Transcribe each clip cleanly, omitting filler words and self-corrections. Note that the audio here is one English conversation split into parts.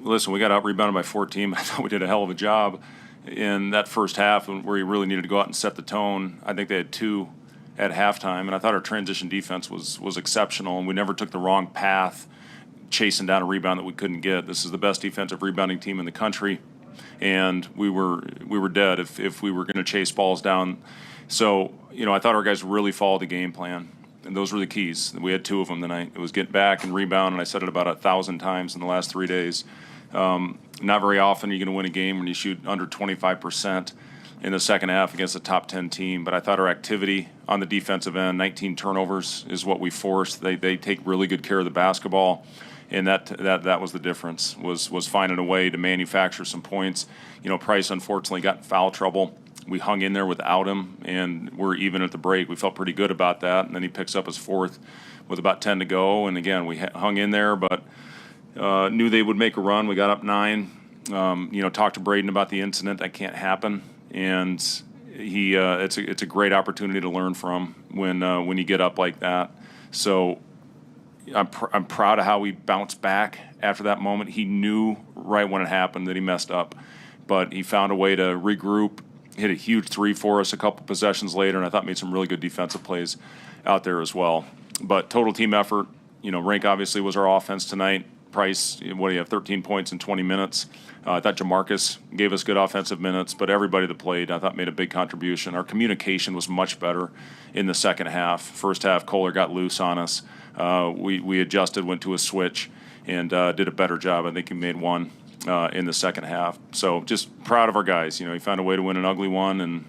Listen, we got out rebounded by 14, but I thought we did a hell of a job in that first half where you really needed to go out and set the tone. I think they had 2 at halftime, and I thought our transition defense was exceptional, and we never took the wrong path chasing down a rebound that we couldn't get. This is the best defensive rebounding team in the country, and we were dead if we were going to chase balls down. So, I thought our guys really followed the game plan. And those were the keys. We had 2 of them tonight. It was get back and rebound, and I said it about 1,000 times in the last 3 days. Not very often are you going to win a game when you shoot under 25% in the second half against a top 10 team. But I thought our activity on the defensive end, 19 turnovers is what we forced. They take really good care of the basketball, and that was the difference, was finding a way to manufacture some points. Price unfortunately got in foul trouble. We hung in there without him, and we're even at the break. We felt pretty good about that, and then he picks up his 4th with about 10 to go. And again, we hung in there, but knew they would make a run. We got up 9. Talked to Braden about the incident. That can't happen, and it's a great opportunity to learn from when you get up like that. So I'm proud of how he bounced back after that moment. He knew right when it happened that he messed up, but he found a way to regroup. Hit a huge 3 for us a couple possessions later, and I thought made some really good defensive plays out there as well. But total team effort, Rink obviously was our offense tonight. Price, what do you have, 13 points in 20 minutes. I thought Jamarcus gave us good offensive minutes, but everybody that played I thought made a big contribution. Our communication was much better in the second half. First half, Kohler got loose on us. We adjusted, went to a switch, and did a better job. I think he made 1. In the second half. So just proud of our guys. He found a way to win an ugly one, and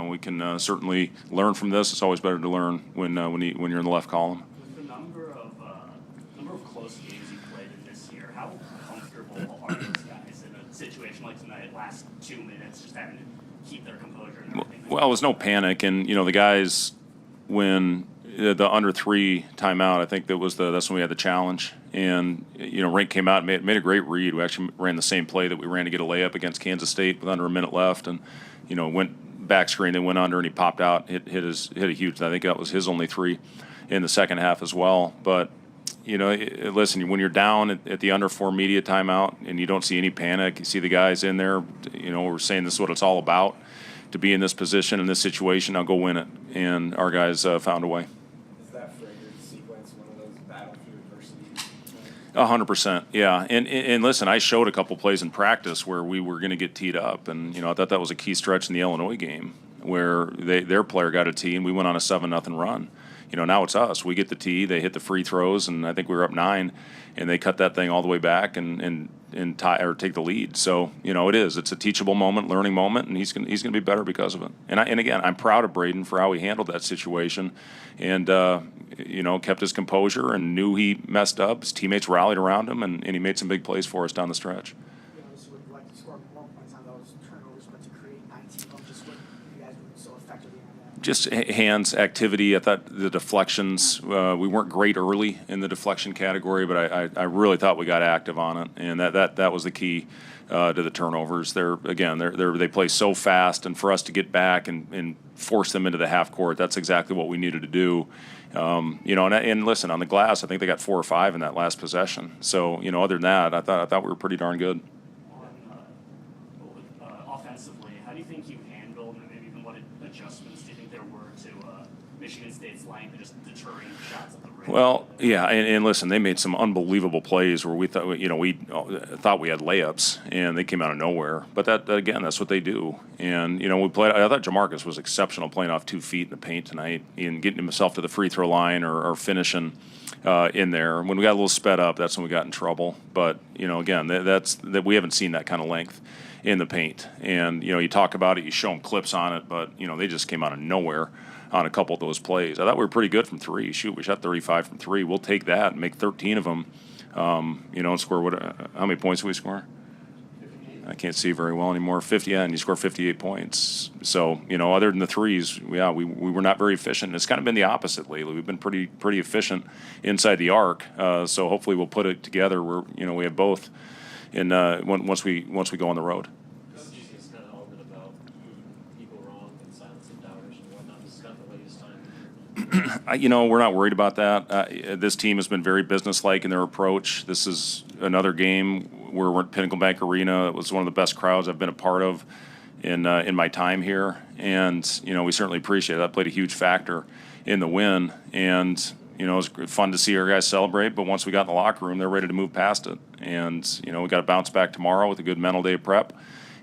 we can certainly learn from this. It's always better to learn when you're in the left column. With the number of close games you played in this year, how comfortable are those guys in a situation like tonight, last 2 minutes, just having to keep their composure and everything? Well, it was no panic, and the guys when the under 3 timeout, I think that's when we had the challenge. And, Rink came out and made a great read. We actually ran the same play that we ran to get a layup against Kansas State with under a minute left. And, went back screen and went under, and he popped out, hit a huge, I think that was his only 3 in the second half as well. But, listen, when you're down at the under 4 media timeout and you don't see any panic, you see the guys in there, we're saying this is what it's all about, to be in this position, in this situation, I'll go win it. And our guys found a way. 100%, yeah. And listen, I showed a couple plays in practice where we were going to get teed up, and I thought that was a key stretch in the Illinois game where their player got a tee and we went on a 7-0 run. Now it's us. We get the tee, they hit the free throws, and I think we were up 9, and they cut that thing all the way back and tie or take the lead. So it's a teachable moment, learning moment, and he's going to be better because of it. And again, I'm proud of Braden for how he handled that situation, and kept his composure and knew he messed up. His teammates rallied around him, and he made some big plays for us down the stretch. Obviously would like to score more points on those turnovers, but to create 19 of just what you guys were so effectively on that. Just hands, activity. I thought the deflections, we weren't great early in the deflection category, but I really thought we got active on it, and that was the key to the turnovers. They play so fast, and for us to get back and force them into the half court, that's exactly what we needed to do. And listen, on the glass, I think they got 4 or 5 in that last possession. So, other than that, I thought we were pretty darn good. Offensively, how do you think you handled, and maybe even what adjustments do you think there were to Michigan State's length and just deterring shots at the rim? Well, yeah, and listen, they made some unbelievable plays where we thought we had layups, and they came out of nowhere. But that again, that's what they do. And we played. I thought Jamarcus was exceptional playing off 2 feet in the paint tonight and getting himself to the free throw line or finishing in there. When we got a little sped up, that's when we got in trouble. But again, that we haven't seen that kind of length in the paint. And you talk about it, you show them clips on it, but they just came out of nowhere on a couple of those plays. I thought we were pretty good from 3. Shoot, we shot 35 from 3. We'll take that and make 13 of them. And score how many points did we score? 58. I can't see very well anymore. 50, and you score 58 points. So other than the threes, we were not very efficient. It's kind of been the opposite lately. We've been pretty efficient inside the arc. So hopefully we'll put it together where we have both. In once we go on the road. We're not worried about that. This team has been very businesslike in their approach. This is another game where we're at Pinnacle Bank Arena. It was one of the best crowds I've been a part of in my time here, and we certainly appreciate it. That played a huge factor in the win, and it was fun to see our guys celebrate. But once we got in the locker room, they're ready to move past it, and we got to bounce back tomorrow with a good mental day of prep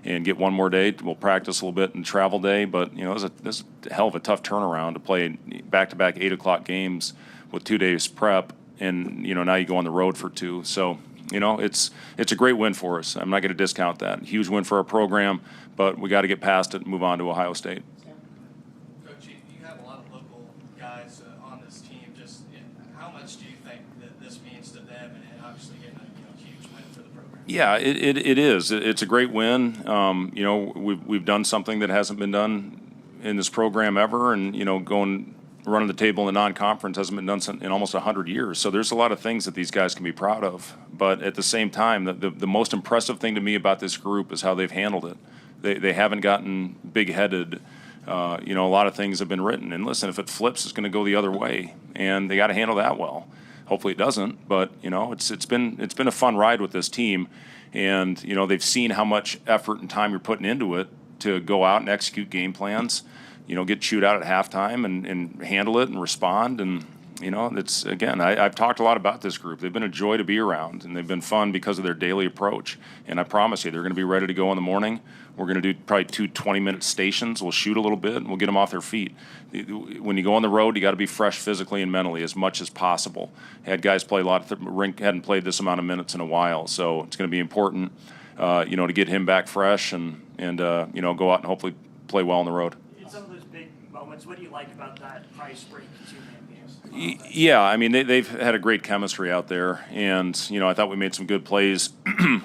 and get one more day. We'll practice a little bit in travel day, but this is a hell of a tough turnaround to play back-to-back 8 o'clock games with 2 days prep, and now you go on the road for 2. So it's a great win for us. I'm not going to discount that. Huge win for our program, but we got to get past it and move on to Ohio State. Coach, you have a lot of local guys on this team. Just how much do you think that this means to them, and obviously getting a huge win for the program? Yeah, it is. It's a great win. We've done something that hasn't been done in this program ever, and running the table in the non-conference hasn't been done in almost 100 years. So there's a lot of things that these guys can be proud of. But at the same time, the most impressive thing to me about this group is how they've handled it. They haven't gotten big-headed. A lot of things have been written. And listen, if it flips, it's going to go the other way, and they got to handle that well. Hopefully it doesn't, but it's been a fun ride with this team, and they've seen how much effort and time you're putting into it to go out and execute game plans. Get chewed out at halftime and handle it and respond. And, it's, again, I've talked a lot about this group. They've been a joy to be around, and they've been fun because of their daily approach. And I promise you, they're going to be ready to go in the morning. We're going to do probably 2 20-minute stations. We'll shoot a little bit, and we'll get them off their feet. When you go on the road, you got to be fresh physically and mentally as much as possible. Had guys play a lot. Rink hadn't played this amount of minutes in a while, so it's going to be important, to get him back fresh and go out and hopefully play well on the road. Some of those big moments, what do you like about that price break 2-man games? Yeah, I mean, they've had a great chemistry out there, and I thought we made some good plays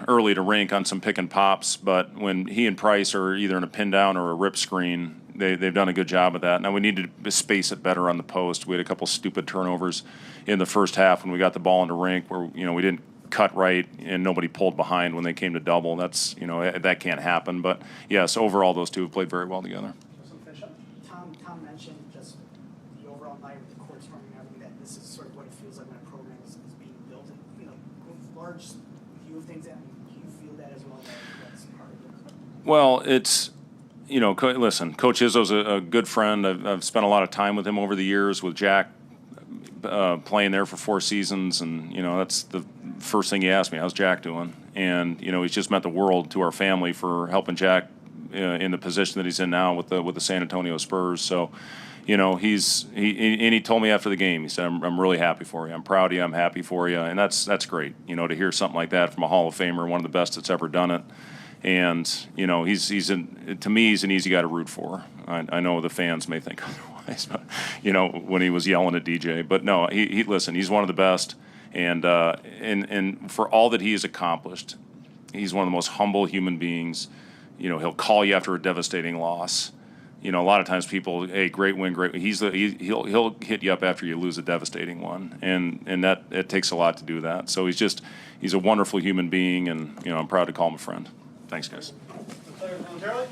early to Rink on some pick and pops, but when he and Price are either in a pin down or a rip screen, they've done a good job of that. Now we needed to space it better on the post. We had a couple stupid turnovers in the first half when we got the ball into Rink where we didn't cut right and nobody pulled behind when they came to double. That's that can't happen. But yes, overall those two have played very well together. Tom mentioned just the overall night with the courts running and everything, that this is sort of what it feels like when a program is being built. And, large view of things, and do you feel that as well? That's part of it. Well, it's listen, Coach Izzo's a good friend. I've spent a lot of time with him over the years with Jack playing there for 4 seasons, and that's the first thing he asked me, how's Jack doing? And he's just meant the world to our family for helping Jack in the position that he's in now with the San Antonio Spurs. So he told me after the game, he said, I'm really happy for you, I'm proud of you, I'm happy for you. And that's great, to hear something like that from a Hall of Famer, one of the best that's ever done it. And to me, he's an easy guy to root for. I know the fans may think otherwise, but when he was yelling at DJ, but no, listen, he's one of the best, and for all that he has accomplished, he's one of the most humble human beings. He'll call you after a devastating loss. A lot of times people, hey, great win, great. He'll hit you up after you lose a devastating one, and that it takes a lot to do that. So he's a wonderful human being, and I'm proud to call him a friend. Thanks, guys. Players momentarily.